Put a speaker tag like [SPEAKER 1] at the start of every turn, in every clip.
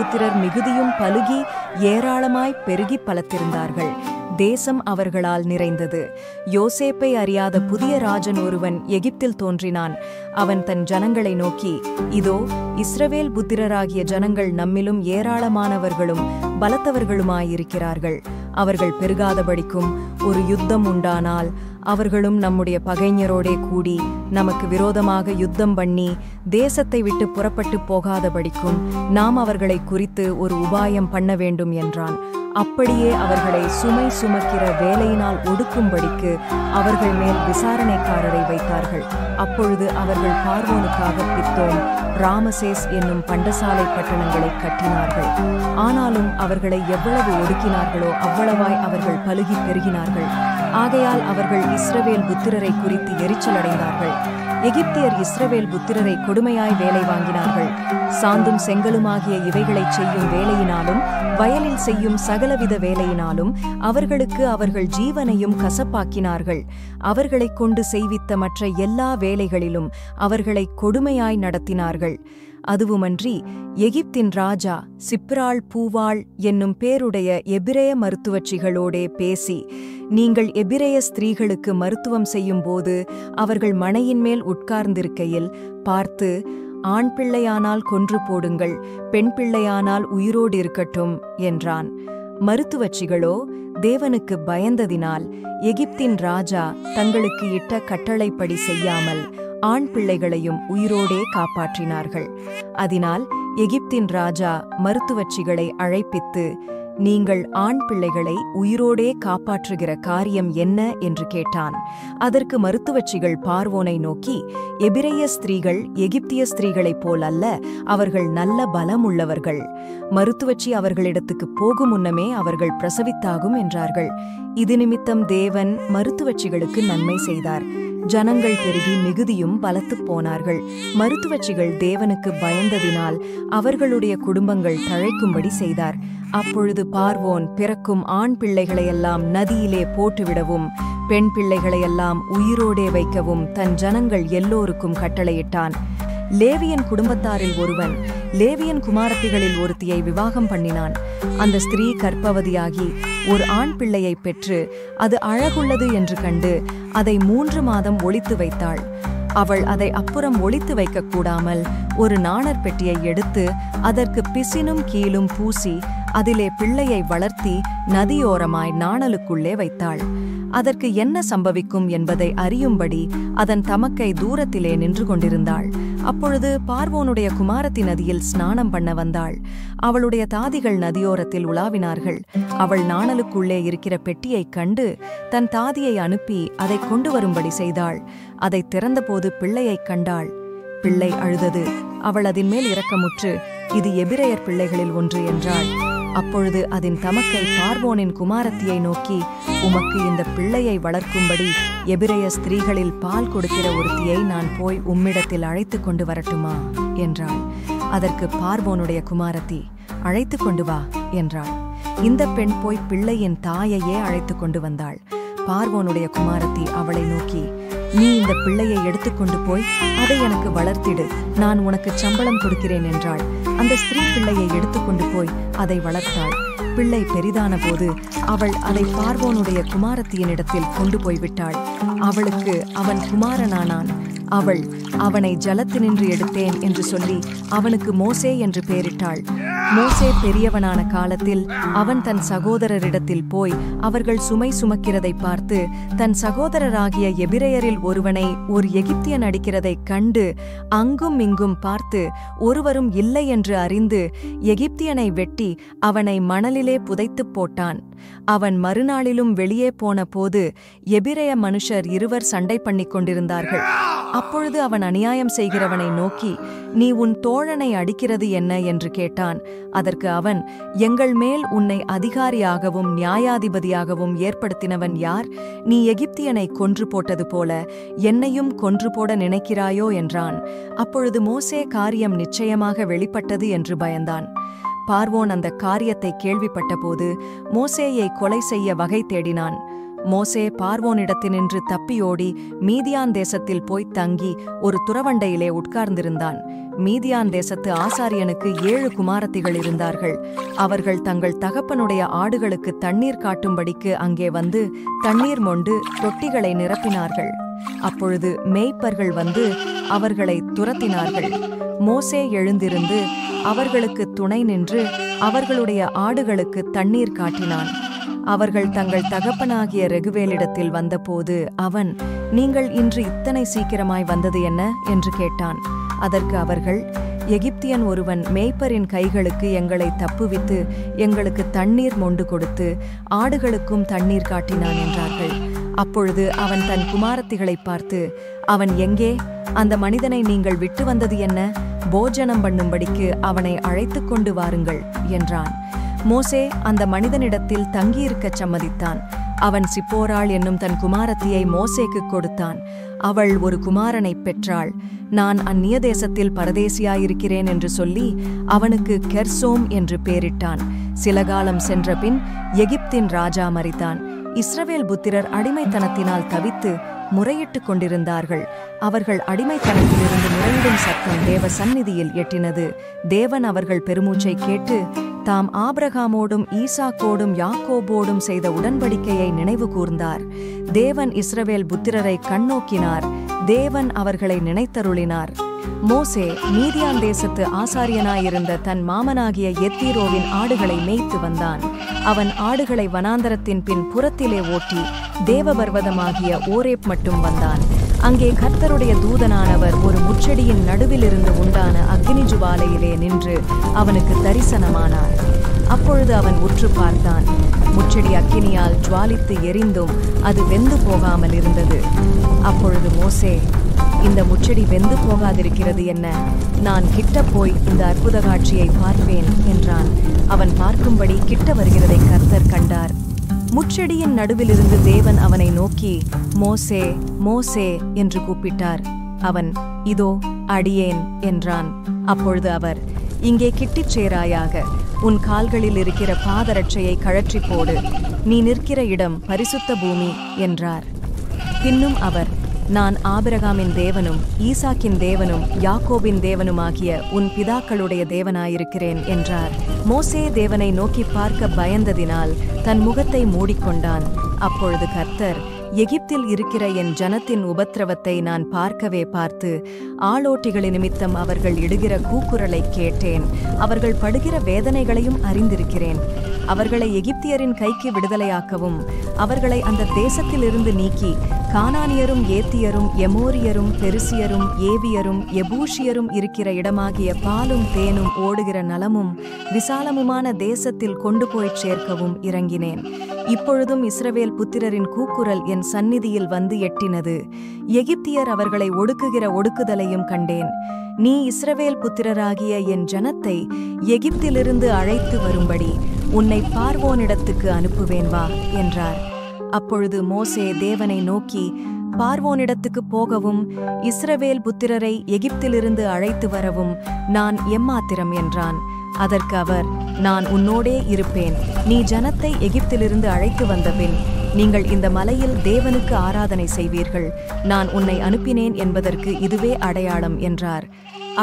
[SPEAKER 1] புத்திரர் மிகுதியும் பலுகி ஏராளமாய் பெருகி பலத்திருந்தார்கள். தேசம் அவர்களால் நிறைந்தது. யோசேப்பை அறியாத புதிய ராஜன் ஒருவன் எகிப்தில் தோன்றினான். அவன் தன் ஜனங்களை நோக்கி, இதோ இஸ்ரவேல் புத்திரராகிய ஜனங்கள் நம்மிலும் ஏராளமானவர்களும் பலத்தவர்களுமாயிருக்கிறார்கள். அவர்கள் பெருகாதபடிக்கும் ஒரு யுத்தம் உண்டானால் அவர்களும் நம்முடைய பகைஞரோடே கூடி நமக்கு விரோதமாக யுத்தம் பண்ணி தேசத்தை விட்டு புறப்பட்டு போகாதபடிக்கும் நாம் அவர்களை குறித்து ஒரு உபாயம் பண்ண வேண்டும் என்றான். அப்படியே அவர்களை சுமை சுமக்கிற வேலையினால் ஒடுக்கும்படிக்கு அவர்கள் மேல் விசாரணைக்காரரை வைத்தார்கள். அப்பொழுது அவர்கள் பார்வோனுக்காக பித்தோம், ராமசேஸ் என்னும் பண்டசாலை பட்டணங்களை கட்டினார்கள். ஆனாலும் அவர்களை எவ்வளவு ஒடுக்கினார்களோ அவ்வளவாய் அவர்கள் பலுகி பெருகினார்கள். ஆகையால் அவர்கள் இஸ்ரவேல் புத்திரரை குறித்து எரிச்சலடைந்தார்கள். எகிப்தியர் இஸ்ரவேல் புத்திரரை கொடுமையாய் வேலை வாங்கினார்கள். சாந்தும் செங்கலுமாகிய இவைகளைச் செய்யும் வேலையினாலும் வயலில் செய்யும் சகலவித வேலையினாலும் அவர்களுக்கு அவர்கள் ஜீவனையும் கசப்பாக்கினார்கள். அவர்களைக் கொண்டு செய்வித்த மற்ற எல்லா வேலைகளிலும் அவர்களை கொடுமையாய் நடத்தினார்கள். அதுவுமன்றி எகிப்தின் ராஜா சிப்ராள் பூவாள் என்னும் பேருடைய எபிரேய மருத்துவச்சிகளோடே பேசி, நீங்கள் எபிரேய ஸ்திரீகளுக்கு மருத்துவம் செய்யும்போது அவர்கள் மணையின் மேல் உட்கார்ந்திருக்கையில் பார்த்து, ஆண் பிள்ளையானால் கொன்று போடுங்கள், பெண் பிள்ளையானால் உயிரோடு இருக்கட்டும் என்றான். மருத்துவச்சிகளோ தேவனுக்கு பயந்ததினால் எகிப்தின் ராஜா தங்களுக்கு இட்ட கட்டளைப்படி செய்யாமல் ஆண் பிள்ளைகளையும் உயிரோடே காப்பாற்றினார்கள். அதனால் எகிப்தின் ராஜா மருத்துவச்சிகளை அழைப்பித்து, நீங்கள் ஆண் பிள்ளைகளை உயிரோடே காப்பாற்றுகிற காரியம் என்ன என்று கேட்டான். அதற்கு மருத்துவச்சிகள் பார்வோனை நோக்கி, எபிரேய ஸ்திரீகள் எகிப்திய ஸ்திரீகளைப் போல் அல்ல, அவர்கள் நல்ல பலமுள்ளவர்கள். மருத்துவச்சி அவர்களிடத்துக்கு போகும் முன்னமே அவர்கள் பிரசவித்தாகும் என்றார்கள். இது நிமித்தம் தேவன் மருத்துவச்சிகளுக்கு நன்மை செய்தார். ஜனங்கள் பெருகி மிகுதியும் பலத்துப் போனார்கள். மருத்துவச்சிகள் தேவனுக்கு பயந்ததினால் அவர்களுடைய குடும்பங்கள் தழைக்கும்படி செய்தார். அப்பொழுது பார்வோன் பிறக்கும் ஆண் பிள்ளைகளையெல்லாம் நதியிலே போட்டுவிடவும் பெண் பிள்ளைகளையெல்லாம் உயிரோடே வைக்கவும் தன் ஜனங்கள் எல்லோருக்கும் கட்டளையிட்டான். லேவியன் குடும்பத்தாரில் ஒருவன் லேவியன் குமாரத்திகளில் ஒருத்தியை விவாகம் பண்ணினான். அந்த ஸ்திரீ கர்ப்பவதியாகி ஒரு ஆண் பிள்ளையை பெற்று அது அழகுள்ளது என்று கண்டு அதை 3 மாதம் ஒளித்து வைத்தாள். அவள் அதை அப்புறம் ஒளித்து வைக்கக்கூடாமல் ஒரு நாணற் பெட்டியை எடுத்து அதற்கு பிசினும் கீழும் பூசி அதிலே பிள்ளையை வளர்த்தி நதியோரமாய் நாணலுக்குள்ளே வைத்தாள். அதற்கு என்ன சம்பவிக்கும் என்பதை அறியும்படி அதன் தமக்கை தூரத்திலே நின்று கொண்டிருந்தாள். அப்பொழுது பார்வோனுடைய குமாரத்தி நதியில் ஸ்நானம் பண்ண வந்தாள். அவளுடைய தாதிகள் நதியோரத்தில் உலாவினார்கள். அவள் நாணலுக்குள்ளே இருக்கிற பெட்டியைக் கண்டு தன் தாதியை அனுப்பி அதை கொண்டு வரும்படி செய்தாள். அதை திறந்தபோது பிள்ளையைக் கண்டாள். பிள்ளை அழுதது. அவள் அதின் மேல் இரக்கமுற்று, இது எபிரேயர் பிள்ளைகளில் ஒன்று என்றாள். அப்பொழுது அதன் தமக்கை பார்வோனின் குமாரத்தியை நோக்கி, உமக்கு இந்த பிள்ளையை வளர்க்கும்படி எபிரேய ஸ்திரீகளில் பால் கொடுக்கிற ஒருத்தியை நான் போய் உம்மிடத்தில் அழைத்து கொண்டு வரட்டுமா என்றாள். அதற்கு பார்வோனுடைய குமாரத்தி, அழைத்து கொண்டு வா என்றாள். இந்த பெண் போய் பிள்ளையின் தாயையே அழைத்து கொண்டு வந்தாள். பார்வோனுடைய குமாரத்தி அவளை நோக்கி, நீ இந்த பிள்ளையை எடுத்துக்கொண்டு போய் அதை எனக்கு வளர்த்திடு, நான் உனக்கு சம்பளம் கொடுக்கிறேன் என்றாள். அந்த ஸ்திரீ பிள்ளையை எடுத்துக்கொண்டு போய் அதை வளர்த்தாள். பிள்ளை பெரிதான போது அவள் அதை பார்வோனுடைய குமாரத்தியினிடத்தில் கொண்டு போய்விட்டாள். அவளுக்கு அவன் குமாரனானான். அவள் அவனை ஜலத்தினின்று எடுத்தேன் என்று சொல்லி அவனுக்கு மோசே என்று பெயரிட்டாள். மோசே பெரியவனான காலத்தில் அவன் தன் சகோதரரிடத்தில் போய் அவர்கள் சுமை சுமக்கிறதை பார்த்து தன் சகோதரராகிய எபிரேயரில் ஒருவனை ஒரு எகிப்தியன் அடிக்கிறதைக் கண்டு அங்கும் இங்கும் பார்த்து ஒருவரும் இல்லை என்று அறிந்து எகிப்தியனை வெட்டி அவனை மணலிலே புதைத்துப் போட்டான். அவன் மறுநாளிலும் வெளியே போன போது எபிரேய மனுஷர் 2 சண்டை பண்ணிக் கொண்டிருந்தார்கள். அப்பொழுது அவன் அநியாயம் செய்கிறவனை நோக்கி, நீ உன் தோழனை அடிக்கிறது என்ன என்று கேட்டான். அதற்கு அவன், எங்கள் மேல் உன்னை அதிகாரியாகவும் நியாயாதிபதியாகவும் ஏற்படுத்தினவன் யார்? நீ எகிப்தியனை கொன்று போட்டது போல என்னையும் கொன்று போட நினைக்கிறாயோ என்றான். அப்பொழுது மோசே காரியம் நிச்சயமாக வெளிப்பட்டது என்று பயந்தான். பார்வோன் அந்த காரியத்தை கேள்விப்பட்டபோது மோசேயை கொலை செய்ய வகை தேடினான். மோசே பார்வோனிடத்தினின்று தப்பியோடி மீதியான் தேசத்தில் போய்த் தங்கி ஒரு துறவண்டையிலே உட்கார்ந்திருந்தான். மீதியான் தேசத்து ஆசாரியனுக்கு 7 குமாரத்திகள் இருந்தார்கள். அவர்கள் தங்கள் தகப்பனுடைய ஆடுகளுக்கு தண்ணீர் காட்டும்படிக்கு அங்கே வந்து தண்ணீர் மொண்டு தொட்டிகளை நிரப்பினார்கள். அப்பொழுது மேய்ப்பர்கள் வந்து அவர்களை துரத்தினார்கள். மோசே எழுந்திருந்து அவர்களுக்கு துணை நின்று அவர்களுடைய ஆடுகளுக்கு தண்ணீர் காட்டினான். அவர்கள் தங்கள் தகப்பனாகிய ரெகுவேலிடத்தில் வந்தபோது அவன், நீங்கள் இன்று இத்தனை சீக்கிரமாய் வந்தது என்ன என்று கேட்டான். அதற்கு அவர்கள், எகிப்தியன் ஒருவன் மேய்ப்பரின் கைகளுக்கு எங்களை தப்புவித்து எங்களுக்கு தண்ணீர் மொண்டு கொடுத்து ஆடுகளுக்கும் தண்ணீர் காட்டினான் என்றார்கள். அப்பொழுது அவன் தன் குமாரத்திகளை பார்த்து, அவன் எங்கே? அந்த மனிதனை நீங்கள் விட்டு வந்தது என்ன? போஜனம் பண்ணும்படிக்கு அவனை அழைத்து கொண்டு வாருங்கள் என்றான். மோசே அந்த மனிதனிடத்தில் தங்கியிருக்கச் சம்மதித்தான். அவன் சிப்போராள் என்னும் தன் குமாரத்தியை மோசேக்கு கொடுத்தான். அவள் ஒரு குமாரனை பெற்றாள். நான் அந்நிய தேசத்தில் பரதேசியாயிருக்கிறேன் என்று சொல்லி அவனுக்கு கெர்சோம் என்று பேரிட்டான். சில காலம் சென்றபின் எகிப்தின் ராஜா மரித்தான். இஸ்ரவேல் புத்திரர் அடிமைத்தனத்தினால் தவித்து முறையிட்டுக் கொண்டிருந்தார்கள். அவர்கள் அடிமைத்தனத்திலிருந்து முறையிடும் சத்தம் தேவ சந்நிதியில் எட்டினது. தேவன் அவர்கள் பெருமூச்சை கேட்டு தாம் ஆபிரகாமோடும் ஈசாக்கோடும் யாக்கோபோடும் செய்த உடன்படிக்கையை நினைவு கூர்ந்தார். தேவன் இஸ்ரவேல் புத்திரரை கண்ணோக்கினார். தேவன் அவர்களை நினைத்தருளினார். மோசே மீதியான் தேசத்து ஆசாரியனாயிருந்த தன் மாமனாகிய எத்தீரோவின் ஆடுகளை மேய்த்து வந்தான். அவன் ஆடுகளை வனாந்தரத்தின் பின் புறத்திலே ஓட்டி தேவபர்வதமாகிய ஓரேப் மட்டும் வந்தான். அங்கே கர்த்தருடைய தூதனானவர் ஒரு முச்செடியின் நடுவிலிருந்து உண்டான அக்கினி ஜுவாலையிலே நின்று அவனுக்கு தரிசனமானார். அப்பொழுது அவன் உற்று பார்த்தான். முச்செடி அக்கினியால் ஜுவாலித்து எரிந்தும் அது வெந்து போகாமல் இருந்தது. அப்பொழுது மோசே, இந்த முச்செடி வெந்து போகாதிருக்கிறது என்ன? நான் கிட்ட போய் இந்த அற்புத காட்சியை பார்ப்பேன் என்றான். அவன் பார்க்கும்படி கிட்ட வருகிறதை கர்த்தர் கண்டார். முச்செடியின் நடுவிலிருந்து தேவன் அவனை நோக்கி, மோசே, மோசே என்று கூப்பிட்டார். அவன், இதோ அடியேன் என்றான். அப்பொழுது அவர், இங்கே கிட்டிச் சேராயாக. உன் கால்களில் இருக்கிற பாதரட்சையை கழற்றி போடு. நீ நிற்கிற இடம் பரிசுத்த பூமி என்றார். பின்னும் அவர், நான் ஆபிரகாமின் தேவனும் ஈசாக்கின் தேவனும் யாக்கோபின் தேவனுமாகிய உன் பிதாக்களுடைய தேவனாயிருக்கிறேன் என்றார். மோசே தேவனை நோக்கி பார்க்க பயந்ததினால் தன் முகத்தை மூடிக்கொண்டான். அப்பொழுது கர்த்தர், எகிப்தில் இருக்கிற என் ஜனத்தின் உபத்திரவத்தை நான் பார்க்கவே பார்த்து ஆளோட்டிகளின் நிமித்தம் அவர்கள் இடுகிற கூக்குரலை கேட்டேன். அவர்கள் படுகிற வேதனைகளையும் அறிந்திருக்கிறேன். அவர்களை எகிப்தியரின் கைக்கு விடுதலையாக்கவும் அவர்களை அந்த தேசத்திலிருந்து நீக்கி கானானியரும் ஏத்தியரும் எமோரியரும் பெருசியரும் ஏவியரும் எபூஷியரும் இருக்கிற இடமாகிய பாலும் தேனும் ஓடுகிற நலமும் விசாலமுமான தேசத்தில் கொண்டு போய்ச் சேர்க்கவும் இறங்கினேன். இப்பொழுதும் இஸ்ரவேல் புத்திரரின் கூக்குரல் என் சந்நிதியில் வந்து எட்டினது. எகிப்தியர் அவர்களை ஒடுக்குகிற ஒடுக்குதலையும் கண்டேன். நீ இஸ்ரவேல் புத்திரராகிய என் ஜனத்தை எகிப்திலிருந்து அழைத்து வரும்படி உன்னை பார்வோனிடத்துக்கு அனுப்புவேன் வா என்றார். அப்பொழுது மோசே தேவனை நோக்கி, பார்வோனிடத்துக்கு போகவும் இஸ்ரவேல் புத்திரரை எகிப்திலிருந்து அழைத்து வரவும் நான் எம்மாத்திரம் என்றான். அதற்கு அவர், நான் உன்னோடே இருப்பேன். நீ ஜனத்தை எகிப்திலிருந்து அழைத்து வந்தபின் நீங்கள் இந்த மலையில் தேவனுக்கு ஆராதனை செய்வீர்கள். நான் உன்னை அனுப்பினேன் என்பதற்கு இதுவே அடையாளம் என்றார்.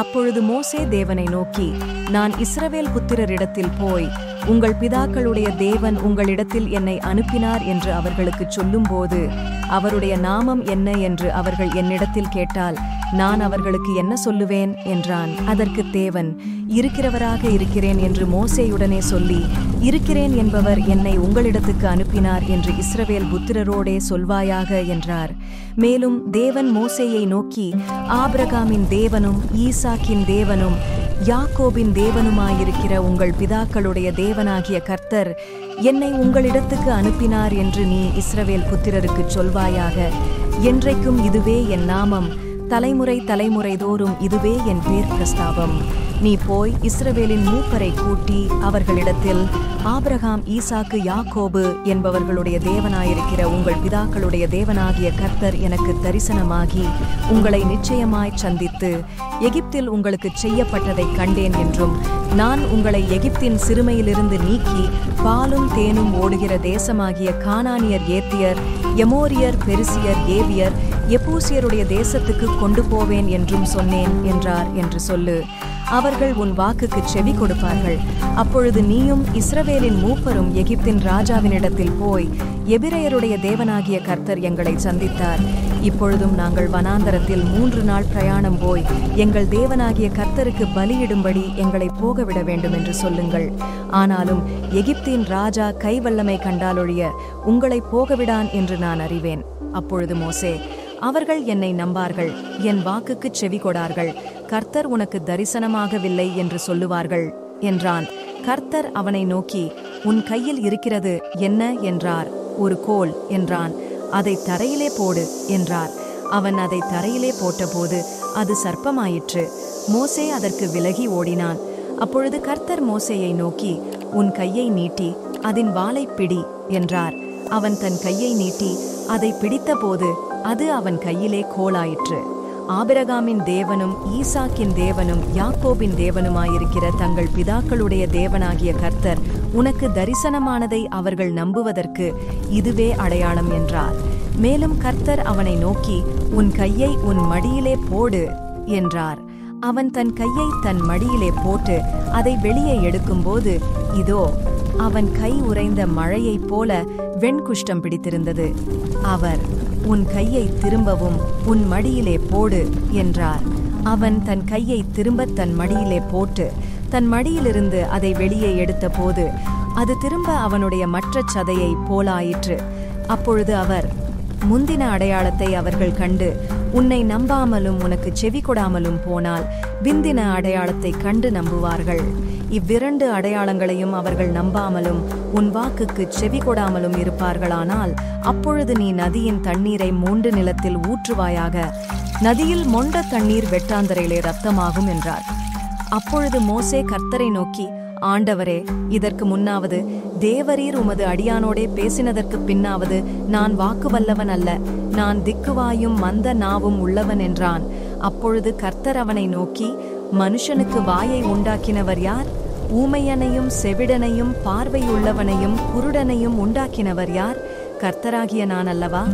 [SPEAKER 1] அப்பொழுது மோசே தேவனை நோக்கி, நான் இஸ்ரவேல் புத்திரரிடத்தில் போய் உங்கள் பிதாக்களுடைய தேவன் உங்களிடத்தில் என்னை அனுப்பினார் என்று அவர்களுக்கு சொல்லும்போது அவருடைய நாமம் என்ன என்று அவர்கள் என்னிடத்தில் கேட்டால் நான் அவர்களுக்கு என்ன சொல்லுவேன் என்றான். அதற்கு தேவன், இருக்கிறவராக இருக்கிறேன் என்று மோசேயுடனே சொல்லி, இருக்கிறேன் என்பவர் என்னை உங்களிடத்துக்கு அனுப்பினார் என்று இஸ்ரவேல் புத்திரரோடே சொல்வாயாக என்றார். மேலும் தேவன் மோசேயை நோக்கி, ஆபிரகாமின் தேவனும் ஈசாக்கின் தேவனும் யாக்கோபின் தேவனுமாயிருக்கிற உங்கள் பிதாக்களுடைய தேவனாகிய கர்த்தர் என்னை உங்களிடத்துக்கு அனுப்பினார் என்று நீ இஸ்ரவேல் புத்திரருக்கு சொல்வாயாக. என்றைக்கும் இதுவே என் நாமம் தலைமுறை தலைமுறைதோறும் இதுவே என் பேர் பிரஸ்தாபம். நீ போய் இஸ்ரவேலின் மூப்பரை கூட்டி அவர்களிடத்தில், ஆபிரகாம், ஈசாக்கு, யாக்கோபு என்பவர்களுடைய தேவனாயிருக்கிற உங்கள் பிதாக்களுடைய தேவனாகிய கர்த்தர் எனக்கு தரிசனமாகி உங்களை நிச்சயமாய் சந்தித்து எகிப்தில் உங்களுக்கு செய்யப்பட்டதை கண்டேன் என்றும், நான் உங்களை எகிப்தின் சிறுமையிலிருந்து நீக்கி பாலும் தேனும் ஓடுகிற தேசமாகிய கானானியர், ஏத்தியர், எமோரியர், பெரிசியர், ஏவியர், எபூசியருடைய தேசத்துக்கு கொண்டு போவேன் என்றும் சொன்னேன் என்றார் என்று சொல்லு. அவர்கள் உன் வாக்குக்கு செவி கொடுப்பார்கள். அப்பொழுது நீயும் இஸ்ரவேலின் மூப்பரும் எகிப்தின் ராஜாவினிடத்தில் போய், எபிரெயருடைய தேவனாகிய கர்த்தர் எங்களை சந்தித்தார். இப்பொழுதும் நாங்கள் வனாந்தரத்தில் 3 நாள் பிரயாணம் போய் எங்கள் தேவனாகிய கர்த்தருக்கு பலியிடும்படி எங்களை போகவிட வேண்டும் என்று சொல்லுங்கள். ஆனாலும் எகிப்தின் ராஜா கைவல்லமை கண்டாலொழிய உங்களை போகவிடான் என்று நான் அறிவேன். அப்பொழுது மோசே, அவர்கள் என்னை நம்பார்கள், என் வாக்குக்குச் செவி கொடார்கள், கர்த்தர் உனக்கு தரிசனமாகவில்லை என்று சொல்லுவார்கள் என்றான். கர்த்தர் அவனை நோக்கி, உன் கையில் இருக்கிறது என்ன என்றார். ஒரு கோல் என்றான். அதை தரையிலே போடு என்றார். அவன் அதை தரையிலே போட்டபோது அது சர்ப்பமாயிற்று. மோசே அதற்கு விலகி ஓடினான். அப்பொழுது கர்த்தர் மோசேயை நோக்கி, உன் கையை நீட்டி அதன் வாலைப் பிடி என்றார். அவன் தன் கையை நீட்டி அதை பிடித்தபோது அது அவன் கையிலே கோலாயிற்று. ஆபிரகாமின் தேவனும் ஈசாக்கின் தேவனும் யாக்கோபின் தேவனுமாயிருக்கிற தங்கள் பிதாக்களுடைய தேவனாகிய கர்த்தர் உனக்கு தரிசனமானதை அவர்கள் நம்புவதற்கு இதுவே அடையாளம் என்றார். மேலும் கர்த்தர் அவனை நோக்கி, உன் கையை உன் மடியிலே போடு என்றார். அவன் தன் கையை தன் மடியிலே போட்டு அதை வெளியே எடுக்கும்போது, இதோ அவன் கை உறைந்த மழையைப் போல வெண்குஷ்டம் பிடித்திருந்தது. அவர், உன் கையை திரும்பவும் உன் மடியிலே போடு என்றார். அவன் தன் கையை திரும்ப தன் மடியிலே போட்டு தன் மடியிலிருந்து அதை வெளியே எடுத்தபோது அது திரும்ப அவனுடைய மற்ற சதையை போலாயிற்று. அப்பொழுது அவர், முந்தின அடையாளத்தை அவர்கள் கண்டு உன்னை நம்பாமலும் உனக்கு செவி கொடாமலும் போனால் பிந்தின அடையாளத்தை கண்டு நம்புவார்கள். இவ்விரண்டு அடையாளங்களையும் அவர்கள் நம்பாமலும் உன் வாக்குக்கு செவி கொடாமலும் இருப்பார்களானால் அப்பொழுது நீ நதியின் தண்ணீரை மூண்டு நிலத்தில் ஊற்றுவாயாக. நதியில் மொண்ட தண்ணீர் வெட்டாந்தரையிலே இரத்தமாகும் என்றார். அப்பொழுது மோசே கர்த்தரை நோக்கி, ஆண்டவரே, இதற்கு முன்னாவது தேவரீர் உமது அடியானோடே பேசினதற்கு பின்னாவது நான் வாக்குவல்லவன் அல்ல, நான் திக்குவாயும் மந்த நாவும் உள்ளவன் என்றான். அப்பொழுது கர்த்தர் அவனை நோக்கி, மனுஷனுக்கு வாயை உண்டாக்கினவர் யார்? ஊமையனையும் செவிடனையும் பார்வையுள்ளவனையும் குருடனையும் உண்டாக்கினவர் யார்? கர்த்தராகிய நான் அல்லவா?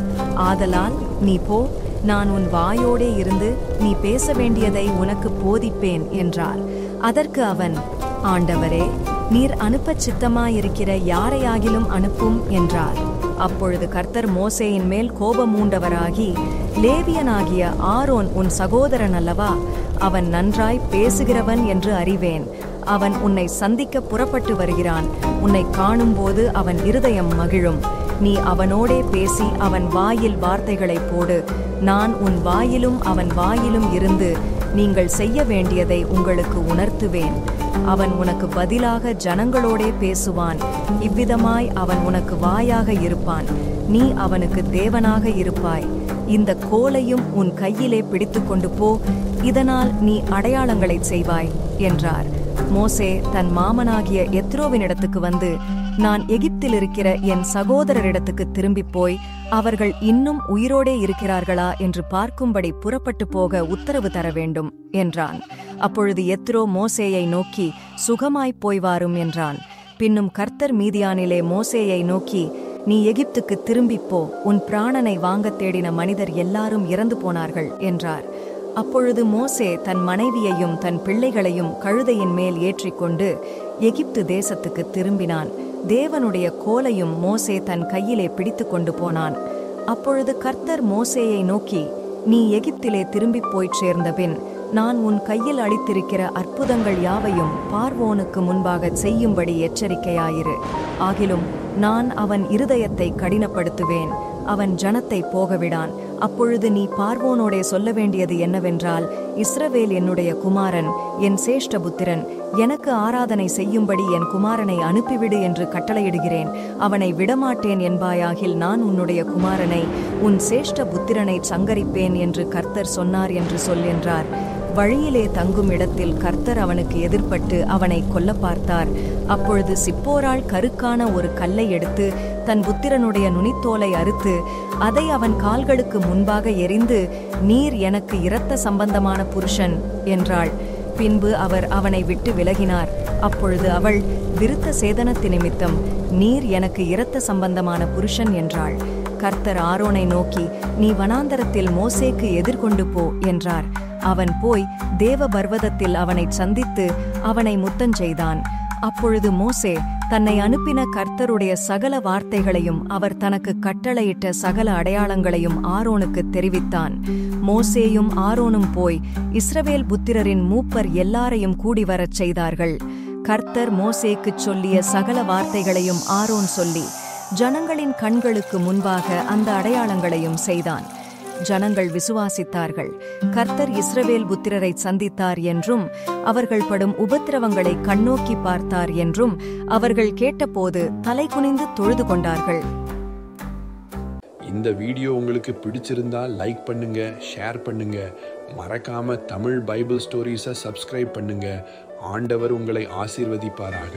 [SPEAKER 1] ஆதலால் நீ போ, நான் உன் வாயோடே இருந்து நீ பேச வேண்டியதை உனக்கு போதிப்பேன் என்றார். அதற்கு அவன், ஆண்டவரே, நீர் அனுப்பச் சித்தமாயிருக்கிற யாரையாகிலும் அனுப்பும் என்றார். அப்பொழுது கர்த்தர் மோசேயின் மேல் கோபமூண்டவராகி, லேவியனாகிய ஆரோன் உன் சகோதரன் அல்லவா? அவன் நன்றாய் பேசுகிறவன் என்று அறிவேன். அவன் உன்னை சந்திக்க புறப்பட்டு வருகிறான். உன்னை காணும்போது அவன் இருதயம் மகிழும். நீ அவனோடே பேசி அவன் வாயில் வார்த்தைகளை போடு. நான் உன் வாயிலும் அவன் வாயிலும் இருந்து நீங்கள் செய்ய வேண்டியதை உங்களுக்கு உணர்த்துவேன். அவன் உனக்கு பதிலாக ஜனங்களோடே பேசுவான். இவ்விதமாய் அவன் உனக்கு வாயாக இருப்பான். நீ அவனுக்கு தேவனாக இருப்பாய். இந்த கோலையும் உன் கையிலே பிடித்து கொண்டு போ, இதனால் நீ அடையாளங்களை செய்வாய் என்றார். மோசே தன் மாமனாகிய எத்ரோவினிடத்துக்கு வந்து, நான் எகிப்தில் இருக்கிற என் சகோதரரிடத்துக்கு திரும்பி போய் அவர்கள் இன்னும் உயிரோடே இருக்கிறார்களா என்று பார்க்கும்படி புறப்பட்டு போக உத்தரவு தர வேண்டும் என்றான். அப்பொழுது எத்ரோ மோசேயை நோக்கி, சுகமாய்ப் போய் வாரும் என்றான். பின்னும் கர்த்தர் மீதியானிலே மோசேயை நோக்கி, நீ எகிப்துக்கு திரும்பிப்போ, உன் பிராணனை வாங்கத் தேடின மனிதர் எல்லாரும் இறந்து போனார்கள் என்றார். அப்பொழுது மோசே தன் மனைவியையும் தன் பிள்ளைகளையும் கழுதையின் மேல் ஏற்றிக்கொண்டு எகிப்து தேசத்துக்கு திரும்பினான். தேவனுடைய கோலையும் மோசே தன் கையிலே பிடித்து கொண்டு போனான். அப்பொழுது கர்த்தர் மோசேயை நோக்கி, நீ எகிப்திலே திரும்பி போய்ச் சேர்ந்தபின் நான் உன் கையில் அளித்திருக்கிற அற்புதங்கள் யாவையும் பார்வோனுக்கு முன்பாக செய்யும்படி எச்சரிக்கையாயிரு. ஆகிலும் நான் அவன் இருதயத்தை கடினப்படுத்துவேன், அவன் ஜனத்தை போகவிடான். அப்பொழுது நீ பார்வோனோடே சொல்ல வேண்டியது என்னவென்றால், இஸ்ரவேல் என்னுடைய குமாரன், என் சேஷ்டபுத்திரன், எனக்கு ஆராதனை செய்யும்படி என் குமாரனை அனுப்பிவிடு என்று கட்டளையிடுகிறேன். அவனை விடமாட்டேன் என்பாயாகில் நான் உன்னுடைய குமாரனை உன் சேஷ்ட புத்திரனை சங்கரிப்பேன் என்று கர்த்தர் சொன்னார் என்று சொல் என்றார். வழியிலே தங்கும் இடத்தில் கர்த்தர் அவனுக்கு எதிர்ப்பட்டு அவனை கொல்ல பார்த்தார். அப்பொழுது சிப்போராள் கருக்கான ஒரு கல்லை எடுத்து தன் புத்திரனுடைய நுனித்தோலை அறுத்து அதை அவன் கால்களுக்கு முன்பாக எறிந்து, நீர் எனக்கு இரத்த சம்பந்தமான புருஷன் என்றாள். பின்பு அவர் அவனை விட்டு விலகினார். அப்பொழுது அவள் விருத்த சேதனத்து நிமித்தம், நீர் எனக்கு இரத்த சம்பந்தமான புருஷன் என்றாள். கர்த்தர் ஆரோனை நோக்கி, நீ வனாந்தரத்தில் மோசேக்கு எதிர்கொண்டு போ என்றார். அவன் போய் தேவ பர்வதத்தில் அவனை சந்தித்து அவனை முத்தஞ்செய்தான். அப்பொழுது மோசே தன்னை அனுப்பின கர்த்தருடைய சகல வார்த்தைகளையும் அவர் தனக்கு கட்டளையிட்ட சகல அடையாளங்களையும் ஆரோனுக்கு தெரிவித்தான். மோசேயும் ஆரோனும் போய் இஸ்ரவேல் புத்திரரின் மூப்பர் எல்லாரையும் கூடிவரச் செய்தார்கள். கர்த்தர் மோசேக்குச் சொல்லிய சகல வார்த்தைகளையும் ஆரோன் சொல்லி ஜனங்களின் கண்களுக்கு முன்பாக அந்த அடையாளங்களையும் செய்தான். ஜனங்கள் விசுவாசித்தார்கள். கர்த்தர் இஸ்ரவேல் புத்திரரை சந்தித்தார் என்றும் அவர்கள் படும் உபத்திரவங்களை கண்ணோக்கி பார்த்தார் என்றும் அவர்கள் கேட்டபோது தலை குனிந்து தொழுது கொண்டார்கள்.
[SPEAKER 2] இந்த வீடியோ உங்களுக்கு பிடிச்சிருந்தா லைக் பண்ணுங்க, ஷேர் பண்ணுங்க. மறக்காம தமிழ் பைபிள் ஸ்டோரிஸை சப்ஸ்கிரைப் பண்ணுங்க. ஆண்டவர் உங்களை ஆசீர்வதிப்பாராக.